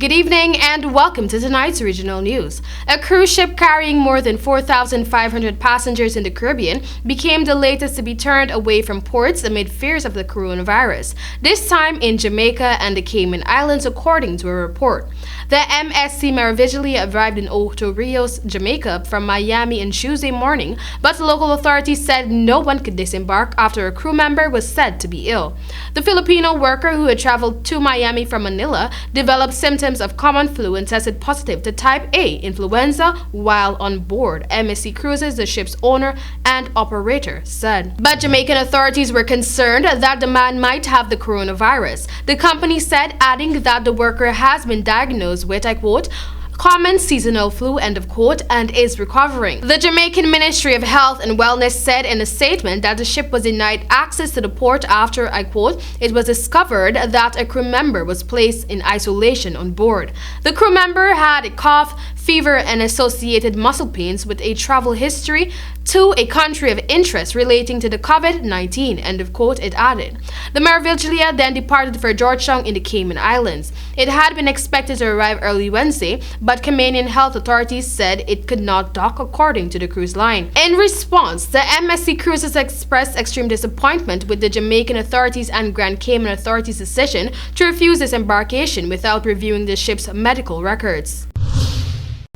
Good evening and welcome to tonight's regional news. A cruise ship carrying more than 4,500 passengers in the Caribbean became the latest to be turned away from ports amid fears of the coronavirus, this time in Jamaica and the Cayman Islands, according to a report. The MSC Meraviglia arrived in Puerto Rios, Jamaica from Miami on Tuesday morning, but local authorities said no one could disembark after a crew member was said to be ill. The Filipino worker who had traveled to Miami from Manila developed symptoms of common flu and tested positive to type A influenza while on board MSC Cruises, the ship's owner and operator said. But Jamaican authorities were concerned that the man might have the coronavirus. The company said, adding that the worker has been diagnosed with, I quote, common seasonal flu, end of quote, and is recovering. The Jamaican Ministry of Health and Wellness said in a statement that the ship was denied access to the port after, I quote, it was discovered that a crew member was placed in isolation on board. The crew member had a cough, fever, and associated muscle pains with a travel history to a country of interest relating to the COVID-19, end of quote, it added. The Meraviglia then departed for Georgetown in the Cayman Islands. It had been expected to arrive early Wednesday, but Caymanian health authorities said it could not dock according to the cruise line. In response, the MSC Cruises expressed extreme disappointment with the Jamaican authorities and Grand Cayman authorities' decision to refuse disembarkation without reviewing the ship's medical records.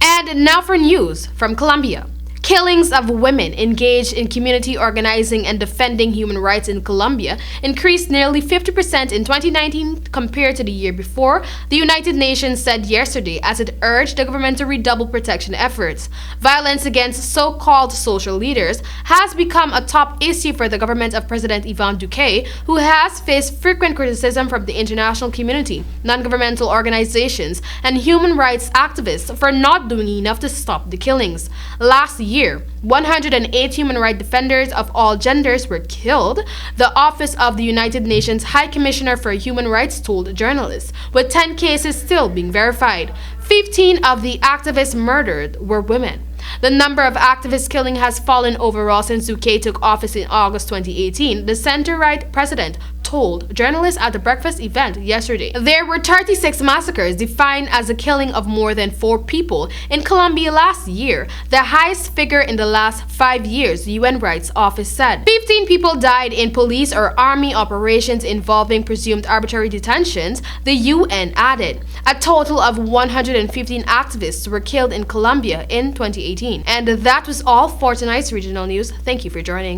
And now for news from Colombia. Killings of women engaged in community organizing and defending human rights in Colombia increased nearly 50% in 2019 compared to the year before, the United Nations said yesterday as it urged the government to redouble protection efforts. Violence against so-called social leaders has become a top issue for the government of President Ivan Duque, who has faced frequent criticism from the international community, non-governmental organizations, and human rights activists for not doing enough to stop the killings. Last year, 108 human rights defenders of all genders were killed, the Office of the United Nations High Commissioner for Human Rights told journalists, with 10 cases still being verified. 15 of the activists murdered were women. The number of activist killings has fallen overall since Duque took office in August 2018, the center-right president told journalists at the breakfast event yesterday. There were 36 massacres defined as a killing of more than 4 people in Colombia last year, the highest figure in the last 5 years, the UN Rights Office said. 15 people died in police or army operations involving presumed arbitrary detentions, the UN added. A total of 115 activists were killed in Colombia in 2018. And that was all for tonight's regional news. Thank you for joining.